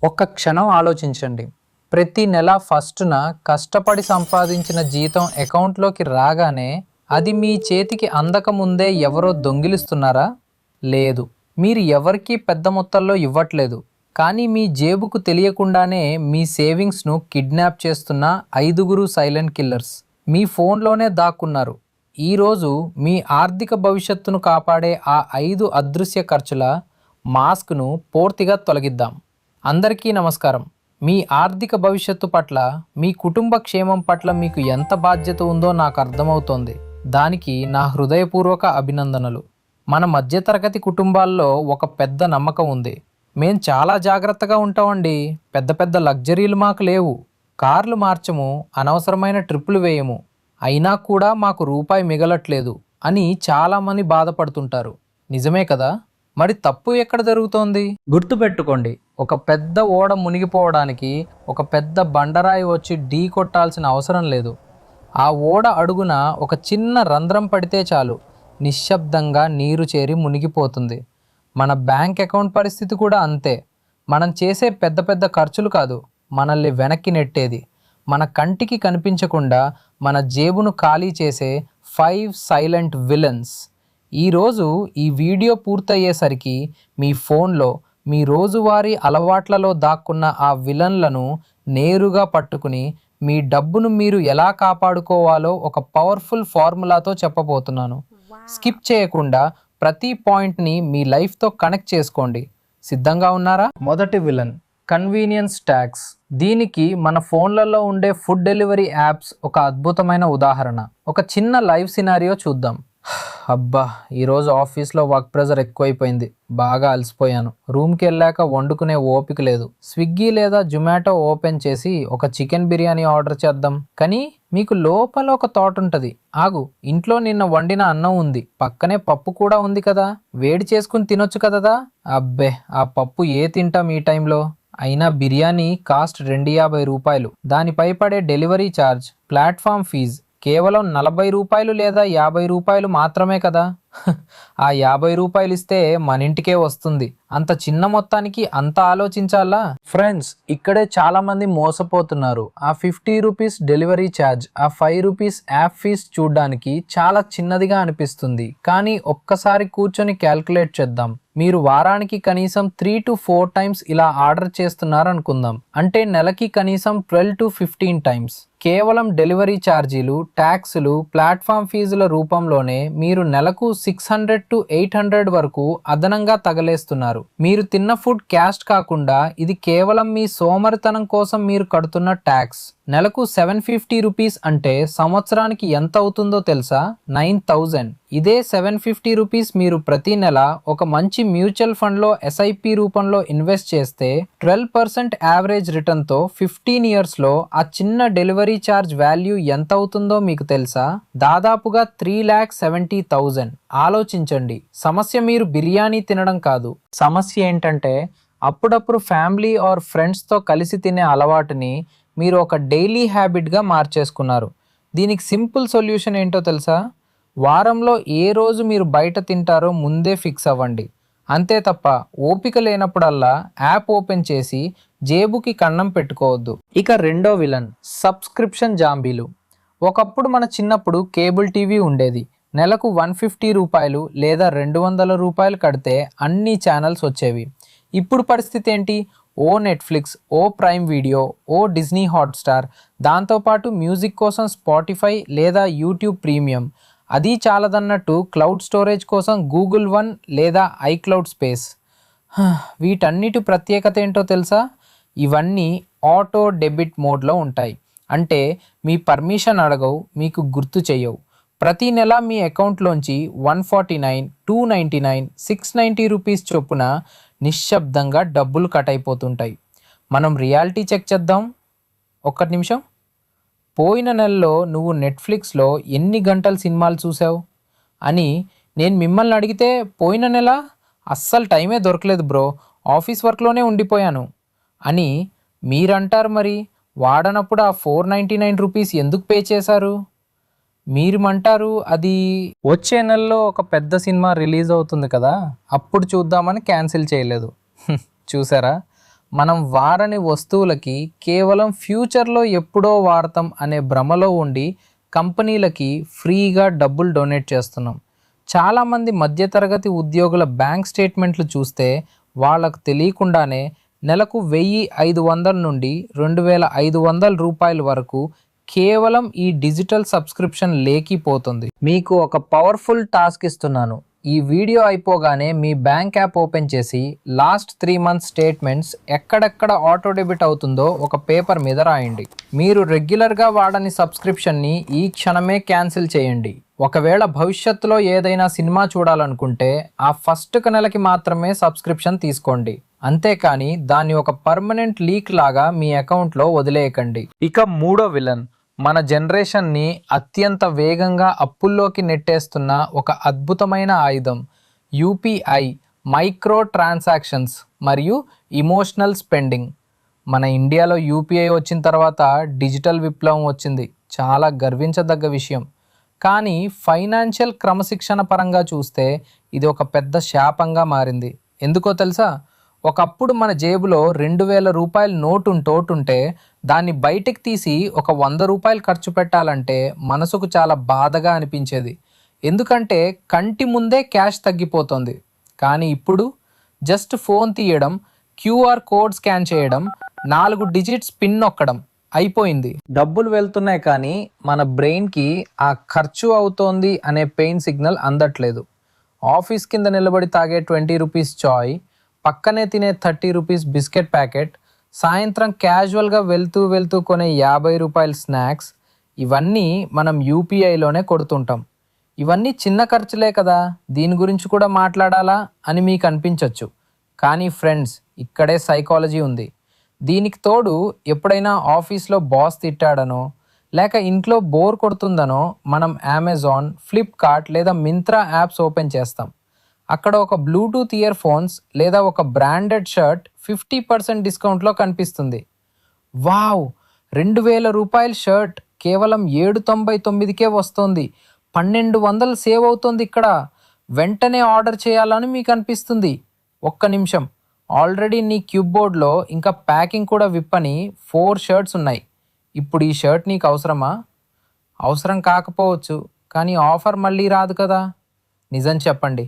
ఒక్క క్షణం ఆలోచించండి. ప్రతి నెల ఫస్టున కష్టపడి సంపాదించిన జీతం అకౌంట్లోకి రాగానే అది మీ చేతికి అందకముందే ఎవరో దొంగిలిస్తున్నారా? లేదు. మీరు ఎవరికీ పెద్ద మొత్తంలో ఇవ్వట్లేదు. కానీ మీ జేబుకు తెలియకుండానే మీ సేవింగ్స్ను కిడ్నాప్ చేస్తున్న 5గురు సైలెంట్ కిల్లర్స్ మీ ఫోన్లోనే దాక్కున్నారు. ఈరోజు మీ ఆర్థిక భవిష్యత్తును కాపాడే ఆ 5 అదృశ్య ఖర్చుల మాస్క్ను పూర్తిగా తొలగిద్దాం. అందరికీ నమస్కారం. మీ ఆర్థిక భవిష్యత్తు పట్ల, మీ కుటుంబ క్షేమం పట్ల మీకు ఎంత బాధ్యత ఉందో నాకు అర్థమవుతోంది. దానికి నా హృదయపూర్వక అభినందనలు. మన మధ్యతరగతి కుటుంబాల్లో ఒక పెద్ద నమ్మకం ఉంది. మేం చాలా జాగ్రత్తగా ఉంటామండి, పెద్ద పెద్ద లగ్జరీలు మాకు లేవు, కార్లు మార్చము, అనవసరమైన ట్రిప్పులు వేయము, అయినా కూడా మాకు రూపాయి మిగలట్లేదు అని చాలామంది బాధపడుతుంటారు. నిజమే కదా? మరి తప్పు ఎక్కడ జరుగుతోంది? గుర్తుపెట్టుకోండి, ఒక పెద్ద ఓడ మునిగిపోవడానికి ఒక పెద్ద బండరాయి వచ్చి ఢీ కొట్టాల్సిన అవసరం లేదు. ఆ ఓడ అడుగున ఒక చిన్న రంధ్రం పడితే చాలు, నిశ్శబ్దంగా నీరు చేరి మునిగిపోతుంది. మన బ్యాంక్ అకౌంట్ పరిస్థితి కూడా అంతే. మనం చేసే పెద్ద పెద్ద ఖర్చులు కాదు మనల్ని వెనక్కి నెట్టేది, మన కంటికి కనిపించకుండా మన జేబును ఖాళీ చేసే 5 సైలెంట్ విలన్స్. ఈరోజు ఈ వీడియో పూర్తయ్యేసరికి మీ ఫోన్లో మీ రోజువారీ అలవాట్లలో దాక్కున్న ఆ విలన్లను నేరుగా పట్టుకుని మీ డబ్బును మీరు ఎలా కాపాడుకోవాలో ఒక పవర్ఫుల్ ఫార్ములాతో చెప్పబోతున్నాను. స్కిప్ చేయకుండా ప్రతి పాయింట్ని మీ లైఫ్తో కనెక్ట్ చేసుకోండి. సిద్ధంగా ఉన్నారా? మొదటి విలన్, కన్వీనియన్స్ ట్యాక్స్. దీనికి మన ఫోన్లలో ఉండే ఫుడ్ డెలివరీ యాప్స్ ఒక అద్భుతమైన ఉదాహరణ. ఒక చిన్న లైవ్ సినారియో చూద్దాం. అబ్బా, ఈరోజు ఆఫీస్లో వర్క్ ప్రెజర్ ఎక్కువైపోయింది, బాగా అలసిపోయాను, రూమ్కి వెళ్ళాక వండుకునే ఓపిక లేదు. స్విగ్గీ లేదా జొమాటో ఓపెన్ చేసి ఒక చికెన్ బిర్యానీ ఆర్డర్ చేద్దాం. కానీ మీకు లోపల ఒక థాట్ ఉంటుంది, ఆగు, ఇంట్లో నిన్న వండిన అన్నం ఉంది, పక్కనే పప్పు కూడా ఉంది కదా, వేడి చేసుకుని తినొచ్చు కదా. అబ్బే, ఆ పప్పు ఏ తింటాం ఈ టైంలో? అయినా బిర్యానీ కాస్ట్ 250 రూపాయలు, దానిపై పడే డెలివరీ ఛార్జ్, ప్లాట్ఫామ్ ఫీజ్ కేవలం 40 రూపాయలు లేదా 50 రూపాయలు మాత్రమే కదా. ఆ 50 రూపాయలు ఇస్తే మన ఇంటికే వస్తుంది. అంత చిన్న మొత్తానికి అంత ఆలోచించాలా? ఫ్రెండ్స్, ఇక్కడే చాలా మంది మోసపోతున్నారు. ఆ 50 రూపీస్ డెలివరీ ఛార్జ్, ఆ 5 రూపీస్ యాప్ ఫీజ్ చూడ్డానికి చాలా చిన్నదిగా అనిపిస్తుంది. కానీ ఒక్కసారి కూర్చొని క్యాల్కులేట్ చేద్దాం. మీరు వారానికి కనీసం 3 to 4 టైమ్స్ ఇలా ఆర్డర్ చేస్తున్నారనుకుందాం. అంటే నెలకి కనీసం 12 to 15 టైమ్స్. కేవలం డెలివరీ ఛార్జీలు, ట్యాక్సులు, ప్లాట్ఫామ్ ఫీజుల రూపంలోనే మీరు నెలకు 600 to 800 వరకు అదనంగా తగలేస్తున్నారు. మీరు తిన్న ఫుడ్ క్యాస్ట్ కాకుండా ఇది కేవలం మీ సోమరితనం కోసం మీరు కడుతున్న ట్యాక్స్. నెలకు 750 రూపీస్ అంటే సంవత్సరానికి ఎంత అవుతుందో తెలుసా? 9000. ఇదే 750 రూపీస్ మీరు ప్రతి నెల ఒక మంచి మ్యూచువల్ ఫండ్లో ఎస్ఐపి రూపంలో ఇన్వెస్ట్ చేస్తే 12% యావరేజ్ రిటర్న్తో 15 ఇయర్స్లో ఆ చిన్న డెలివరీ ఛార్జ్ వాల్యూ ఎంత అవుతుందో మీకు తెలుసా? దాదాపుగా 3,70,000. ఆలోచించండి. సమస్య మీరు బిర్యానీ తినడం కాదు. సమస్య ఏంటంటే అప్పుడప్పుడు ఫ్యామిలీ ఆర్ ఫ్రెండ్స్తో కలిసి తినే అలవాటుని మీరు ఒక డైలీ హ్యాబిట్గా మార్చేసుకున్నారు. దీనికి సింపుల్ సొల్యూషన్ ఏంటో తెలుసా? వారంలో ఏ రోజు మీరు బయట తింటారో ముందే ఫిక్స్ అవ్వండి. అంతే తప్ప ఓపిక లేనప్పుడల్లా యాప్ ఓపెన్ చేసి జేబుకి కన్నం పెట్టుకోవద్దు. ఇక రెండో విలన్, సబ్స్క్రిప్షన్ జాంబీలు. ఒకప్పుడు మన చిన్నప్పుడు కేబుల్ టీవీ ఉండేది. నెలకు 150 రూపాయలు లేదా 200 రూపాయలు కడితే అన్ని ఛానల్స్ వచ్చేవి. ఇప్పుడు పరిస్థితి ఏంటి? ఓ నెట్ఫ్లిక్స్, ఓ ప్రైమ్ వీడియో, ఓ డిజ్నీ హాట్స్టార్, దాంతోపాటు మ్యూజిక్ కోసం స్పాటిఫై లేదా యూట్యూబ్ ప్రీమియం. అది చాలదన్నట్టు క్లౌడ్ స్టోరేజ్ కోసం గూగుల్ వన్ లేదా ఐక్లౌడ్ స్పేస్. వీటన్నిటి ప్రత్యేకత ఏంటో తెలుసా? ఇవన్నీ ఆటో డెబిట్ మోడ్లో ఉంటాయి. అంటే మీ పర్మిషన్ అడగవు, మీకు గుర్తు చేయవు. ప్రతి నెల మీ అకౌంట్లోంచి 149, 299, 690 రూపీస్ చొప్పున నిశ్శబ్దంగా డబ్బులు కట్ అయిపోతుంటాయి. మనం రియాలిటీ చెక్ చేద్దాం. ఒక్క నిమిషం. పోయిన నెలలో నువ్వు నెట్ఫ్లిక్స్లో ఎన్ని గంటలు సినిమాలు చూసావు అని నేను మిమ్మల్ని అడిగితే, పోయిన నెల అస్సలు టైమే దొరకలేదు బ్రో, ఆఫీస్ వర్క్లోనే ఉండిపోయాను అని మీరంటారు. మరి వాడనప్పుడు ఆ 499 రూపీస్ ఎందుకు పే చేశారు? మీరుమంటారు అది వచ్చే నెలలో ఒక పెద్ద సినిమా రిలీజ్ అవుతుంది కదా, అప్పుడు చూద్దామని క్యాన్సిల్ చేయలేదు. చూసారా? మనం వారని వస్తువులకి కేవలం ఫ్యూచర్లో ఎప్పుడో వాడతాం అనే భ్రమలో ఉండి కంపెనీలకి ఫ్రీగా డబ్బులు డొనేట్ చేస్తున్నాం. చాలామంది మధ్యతరగతి ఉద్యోగుల బ్యాంక్ స్టేట్మెంట్లు చూస్తే వాళ్ళకు తెలియకుండానే నెలకు 1,500 నుండి 2,500 రూపాయల వరకు కేవలం ఈ డిజిటల్ సబ్స్క్రిప్షన్ లేకిపోతుంది. మీకు ఒక పవర్ఫుల్ టాస్క్ ఇస్తున్నాను. ఈ వీడియో అయిపోగానే మీ బ్యాంక్ యాప్ ఓపెన్ చేసి లాస్ట్ 3 మంత్స్ స్టేట్మెంట్స్ ఎక్కడెక్కడ ఆటో డెబిట్ అవుతుందో ఒక పేపర్ మీద రాయండి. మీరు రెగ్యులర్గా వాడని సబ్స్క్రిప్షన్ని ఈ క్షణమే క్యాన్సిల్ చేయండి. ఒకవేళ భవిష్యత్తులో ఏదైనా సినిమా చూడాలనుకుంటే ఆ ఫస్ట్ నెలకి మాత్రమే సబ్స్క్రిప్షన్ తీసుకోండి. అంతేకాని దాన్ని ఒక పర్మనెంట్ లీక్ లాగా మీ అకౌంట్లో వదిలేయకండి. ఇక మూడో విలన్, మన జనరేషన్ని అత్యంత వేగంగా అప్పుల్లోకి నెట్టేస్తున్న ఒక అద్భుతమైన ఆయుధం యూపీఐ, మైక్రో ట్రాన్సాక్షన్స్ మరియు ఇమోషనల్ స్పెండింగ్. మన ఇండియాలో యూపీఐ వచ్చిన తర్వాత డిజిటల్ విప్లవం వచ్చింది, చాలా గర్వించదగ్గ విషయం. కానీ ఫైనాన్షియల్ క్రమశిక్షణ పరంగా చూస్తే ఇది ఒక పెద్ద శాపంగా మారింది. ఎందుకో తెలుసా? ఒకప్పుడు మన జేబులో 2,000 రూపాయల నోటుంటే దాన్ని బయటికి తీసి ఒక 100 రూపాయలు ఖర్చు పెట్టాలంటే మనసుకు చాలా బాధగా అనిపించేది. ఎందుకంటే కంటి ముందే క్యాష్ తగ్గిపోతుంది. కానీ ఇప్పుడు జస్ట్ ఫోన్ తీయడం, క్యూఆర్ కోడ్ స్కాన్ చేయడం, 4 డిజిట్స్ పిన్ నొక్కడం అయిపోయింది. డబ్బులు వెళ్తున్నాయి కానీ మన బ్రెయిన్కి ఆ ఖర్చు అవుతోంది అనే పెయిన్ సిగ్నల్ అందట్లేదు. ఆఫీస్ కింద నిలబడి తాగే 20 రూపీస్ చాయ్, పక్కనే తినే 30 రూపీస్ బిస్కెట్ ప్యాకెట్, సాయంత్రం క్యాజువల్గా వెళ్తూ కొనే 50 రూపాయల స్నాక్స్, ఇవన్నీ మనం యూపీఐలోనే కొడుతుంటాం. ఇవన్నీ చిన్న ఖర్చులే కదా, దీని గురించి కూడా మాట్లాడాలా అని మీకు అనిపించవచ్చు. కానీ ఫ్రెండ్స్, ఇక్కడే సైకాలజీ ఉంది. దీనికి తోడు ఎప్పుడైనా ఆఫీస్లో బాస్ తిట్టాడనో లేక ఇంట్లో బోర్ కొడుతుందనో మనం అమెజాన్, ఫ్లిప్కార్ట్ లేదా మింత్రా యాప్స్ ఓపెన్ చేస్తాం. అక్కడ ఒక బ్లూటూత్ ఇయర్ ఫోన్స్ లేదా ఒక బ్రాండెడ్ షర్ట్ 50% డిస్కౌంట్లో కనిపిస్తుంది. వావ్, 2,000 రూపాయల షర్ట్ కేవలం 799కే వస్తుంది, 1,200 సేవ్ అవుతుంది. ఇక్కడ వెంటనే ఆర్డర్ చేయాలని మీకు అనిపిస్తుంది. ఒక్క నిమిషం, ఆల్రెడీ నీ క్యూబ్ బోర్డ్లో ఇంకా ప్యాకింగ్ కూడా విప్పని 4 షర్ట్స్ ఉన్నాయి. ఇప్పుడు ఈ షర్ట్ నీకు అవసరమా? అవసరం కాకపోవచ్చు, కానీ ఆఫర్ మళ్ళీ రాదు కదా. నిజం చెప్పండి,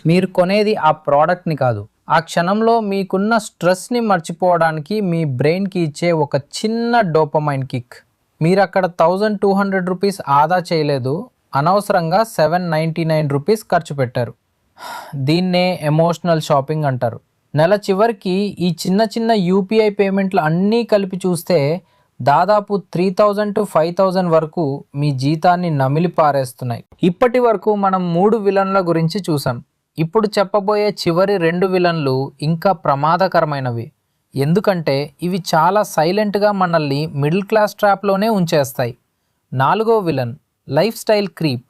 మీరు కొనేది ఆ ప్రోడక్ట్ని కాదు, ఆ క్షణంలో మీకున్న స్ట్రెస్ని మర్చిపోవడానికి మీ బ్రెయిన్కి ఇచ్చే ఒక చిన్న డోపమైన్ కిక్. మీరు అక్కడ 1,200 రూపీస్ ఆదా చేయలేదు, అనవసరంగా 799 రూపీస్ ఖర్చు పెట్టారు. దీన్నే ఎమోషనల్ షాపింగ్ అంటారు. నెల చివరికి ఈ చిన్న యూపీఐ పేమెంట్లు అన్నీ కలిపి చూస్తే దాదాపు 3,000 to 5,000 వరకు మీ జీతాన్ని నమిలి పారేస్తున్నాయి. ఇప్పటి వరకు మనం 3 విలన్ల గురించి చూసాం. ఇప్పుడు చెప్పబోయే చివరి 2 విలన్లు ఇంకా ప్రమాదకరమైనవి. ఎందుకంటే ఇవి చాలా సైలెంట్గా మనల్ని మిడిల్ క్లాస్ ట్రాప్లోనే ఉంచేస్తాయి. 4వ విలన్, లైఫ్ స్టైల్ క్రీప్.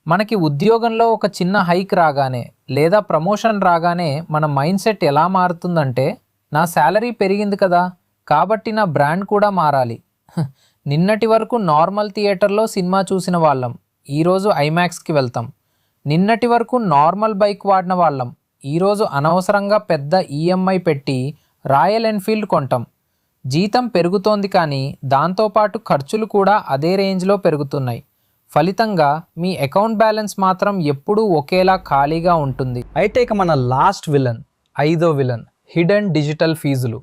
మనకి ఉద్యోగంలో ఒక చిన్న హైక్ రాగానే లేదా ప్రమోషన్ రాగానే మన మైండ్ సెట్ ఎలా మారుతుందంటే, నా శాలరీ పెరిగింది కదా కాబట్టి నా బ్రాండ్ కూడా మారాలి. నిన్నటి వరకు నార్మల్ థియేటర్లో సినిమా చూసిన వాళ్ళం ఈరోజు ఐమాక్స్కి వెళ్తాం. నిన్నటి వరకు నార్మల్ బైక్ వాడిన వాళ్ళం ఈరోజు అనవసరంగా పెద్ద ఈఎంఐ పెట్టి రాయల్ ఎన్ఫీల్డ్ కొంటాం. జీతం పెరుగుతోంది కానీ దాంతోపాటు ఖర్చులు కూడా అదే రేంజ్లో పెరుగుతున్నాయి. ఫలితంగా మీ అకౌంట్ బ్యాలెన్స్ మాత్రం ఎప్పుడూ ఒకేలా ఖాళీగా ఉంటుంది. అయితే ఇక మన లాస్ట్ విలన్, 5వ విలన్, హిడెన్ డిజిటల్ ఫీజులు.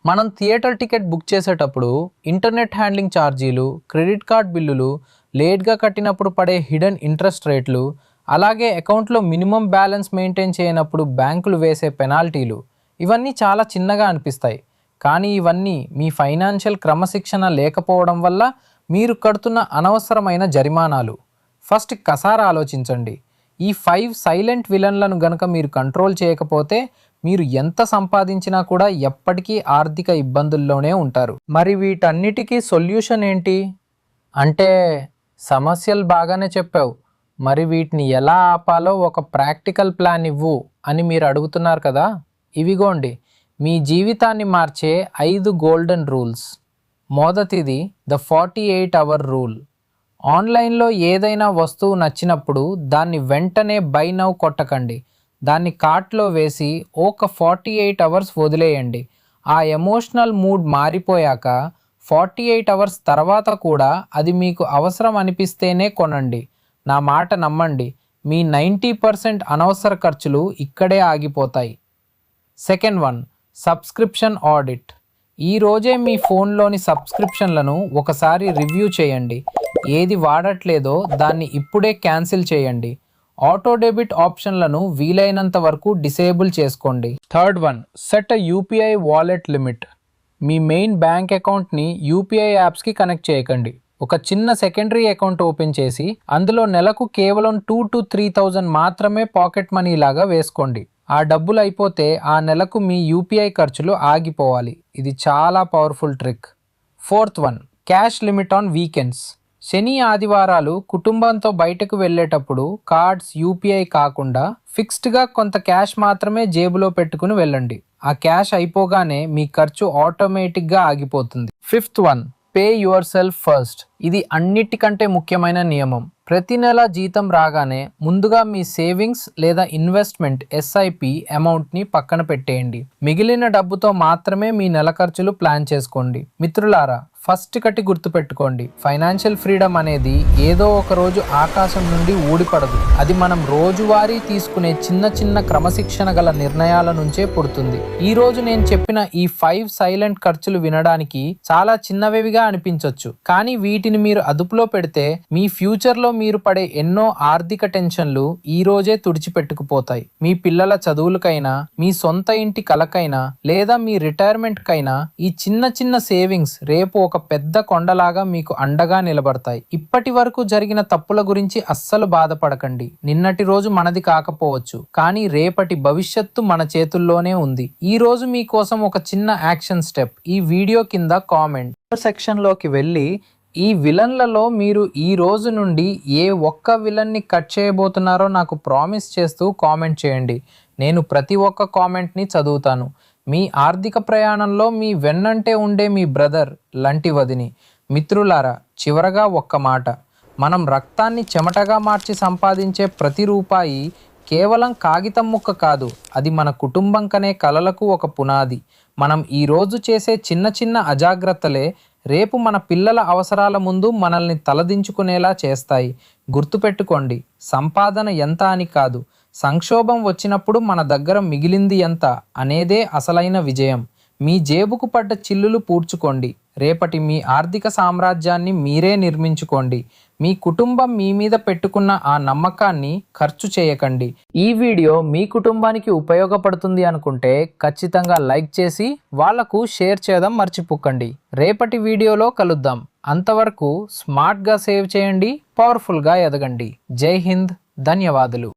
మనం థియేటర్ టికెట్ బుక్ చేసేటప్పుడు ఇంటర్నెట్ హ్యాండ్లింగ్ ఛార్జీలు, క్రెడిట్ కార్డ్ బిల్లులు, లేట్గా కట్టినప్పుడు పడే హిడెన్ ఇంట్రెస్ట్ రేట్లు, అలాగే అకౌంట్లో మినిమం బ్యాలెన్స్ మెయింటైన్ చేయనప్పుడు బ్యాంకులు వేసే పెనాల్టీలు, ఇవన్నీ చాలా చిన్నగా అనిపిస్తాయి. కానీ ఇవన్నీ మీ ఫైనాన్షియల్ క్రమశిక్షణ లేకపోవడం వల్ల మీరు కడుతున్న అనవసరమైన జరిమానాలు. ఫస్ట్ కసారా ఆలోచించండి. ఈ 5 సైలెంట్ విలన్లను గనక మీరు కంట్రోల్ చేయకపోతే మీరు ఎంత సంపాదించినా కూడా ఎప్పటికీ ఆర్థిక ఇబ్బందుల్లోనే ఉంటారు. మరి వీటన్నిటికీ సొల్యూషన్ ఏంటి అంటే, సమస్యలు బాగానే చెప్పావు, మరి వీటిని ఎలా ఆపాలో ఒక ప్రాక్టికల్ ప్లాన్ ఇవ్వు అని మీరు అడుగుతున్నారు కదా. ఇవిగోండి మీ జీవితాన్ని మార్చే 5 గోల్డెన్ రూల్స్. మొదటిది ద 48 అవర్ రూల్. ఆన్లైన్లో ఏదైనా వస్తువు నచ్చినప్పుడు దాన్ని వెంటనే బై నౌ కొట్టకండి. దాన్ని కార్ట్లో వేసి ఒక 48 అవర్స్ వదిలేయండి. ఆ ఎమోషనల్ మూడ్ మారిపోయాక 48 అవర్స్ తర్వాత కూడా అది మీకు అవసరం అనిపిస్తేనే కొనండి. నా మాట నమ్మండి, మీ 90% అనవసర ఖర్చులు ఇక్కడే ఆగిపోతాయి. Second one, subscription audit. ఈ రోజే మీ ఫోన్లోని సబ్స్క్రిప్షన్లను ఒకసారి రివ్యూ చేయండి. ఏది వాడట్లేదో దాన్ని ఇప్పుడే క్యాన్సిల్ చేయండి. ఆటో డెబిట్ ఆప్షన్లను వీలైనంత వరకు డిసేబుల్ చేసుకోండి. థర్డ్ వన్, సెట్ అ యూపీఐ వాలెట్ లిమిట్. మీ మెయిన్ బ్యాంక్ అకౌంట్ని యూపీఐ యాప్స్కి కనెక్ట్ చేయకండి. ఒక చిన్న సెకండరీ అకౌంట్ ఓపెన్ చేసి అందులో నెలకు కేవలం 2,000 to 3,000 మాత్రమే పాకెట్ మనీ లాగా వేసుకోండి. ఆ డబ్బులు అయిపోతే ఆ నెలకు మీ యూపీఐ ఖర్చులు ఆగిపోవాలి. ఇది చాలా powerful trick. Fourth one, cash limit on weekends. శని ఆదివారాలు కుటుంబంతో బయటకు వెళ్ళేటప్పుడు కార్డ్స్, యూపీఐ కాకుండా ఫిక్స్డ్గా కొంత క్యాష్ మాత్రమే జేబులో పెట్టుకుని వెళ్ళండి. ఆ క్యాష్ అయిపోగానే మీ ఖర్చు ఆటోమేటిక్గా ఆగిపోతుంది. Fifth one, pay your self first. ఇది అన్నిటికంటే ముఖ్యమైన నియమం. ప్రతి నెల జీతం రాగానే ముందుగా మీ సేవింగ్స్ లేదా ఇన్వెస్ట్మెంట్ ఎస్ఐపి అమౌంట్ని పక్కన పెట్టేయండి. మిగిలిన డబ్బుతో మాత్రమే మీ నెల ఖర్చులు ప్లాన్ చేసుకోండి. మిత్రులారా, ఫస్ట్ కటి గుర్తుపెట్టుకోండి, ఫైనాన్షియల్ ఫ్రీడమ్ అనేది ఏదో ఒక రోజు ఆకాశం నుండి ఊడిపడదు. అది మనం రోజువారీ తీసుకునే చిన్న చిన్న క్రమశిక్షణ గల నిర్ణయాల నుంచే పుడుతుంది. ఈ రోజు నేను చెప్పిన ఈ 5 సైలెంట్ ఖర్చులు వినడానికి చాలా చిన్నవిగా అనిపించవచ్చు, కానీ వీటిని మీరు అదుపులో పెడితే మీ ఫ్యూచర్లో మీరు పడే ఎన్నో ఆర్థిక టెన్షన్లు ఈ రోజే తుడిచిపెట్టుకుపోతాయి. మీ పిల్లల చదువులకైనా, మీ సొంత ఇంటి కలకైనా, లేదా మీ రిటైర్మెంట్ కైనా ఈ చిన్న చిన్న సేవింగ్స్ రేపు ఒక పెద్ద కొండలాగా మీకు అండగా నిలబడతాయి. ఇప్పటి వరకు జరిగిన తప్పుల గురించి అస్సలు బాధపడకండి. నిన్నటి రోజు మనది కాకపోవచ్చు, కానీ రేపటి భవిష్యత్తు మన చేతుల్లోనే ఉంది. ఈ రోజు మీకోసం ఒక చిన్న యాక్షన్ స్టెప్. ఈ వీడియో కింద కామెంట్ సెక్షన్లోకి వెళ్ళి ఈ విలన్లలో మీరు ఈ రోజు నుండి ఏ ఒక్క విలన్ని కట్ చేయబోతున్నారో నాకు ప్రామిస్ చేస్తూ కామెంట్ చేయండి. నేను ప్రతి ఒక్క కామెంట్ని చదువుతాను. మీ ఆర్థిక ప్రయాణంలో మీ వెన్నంటే ఉండే మీ బ్రదర్ లాంటి వదిని. మిత్రులారా, చివరగా ఒక్క మాట. మనం రక్తాన్ని చెమటగా మార్చి సంపాదించే ప్రతి రూపాయి కేవలం కాగితం ముక్క కాదు, అది మన కుటుంబం కనే కలలకు ఒక పునాది. మనం ఈరోజు చేసే చిన్న చిన్న అజాగ్రత్తలే రేపు మన పిల్లల అవసరాల ముందు మనల్ని తలదించుకునేలా చేస్తాయి. గుర్తుపెట్టుకోండి, సంపాదన ఎంత అని కాదు, సంక్షోభం వచ్చినప్పుడు మన దగ్గర మిగిలింది ఎంత అనేదే అసలైన విజయం. మీ జేబుకు పడ్డ చిల్లులు పూడ్చుకోండి. రేపటి మీ ఆర్థిక సామ్రాజ్యాన్ని మీరే నిర్మించుకోండి. మీ కుటుంబం మీ మీద పెట్టుకున్న ఆ నమ్మకాన్ని ఖర్చు చేయకండి. ఈ వీడియో మీ కుటుంబానికి ఉపయోగపడుతుంది అనుకుంటే ఖచ్చితంగా లైక్ చేసి వాళ్లకు షేర్ చేయడం మర్చిపోకండి. రేపటి వీడియోలో కలుద్దాం. అంతవరకు స్మార్ట్గా సేవ్ చేయండి, పవర్ఫుల్గా ఎదగండి. జై హింద్, ధన్యవాదాలు.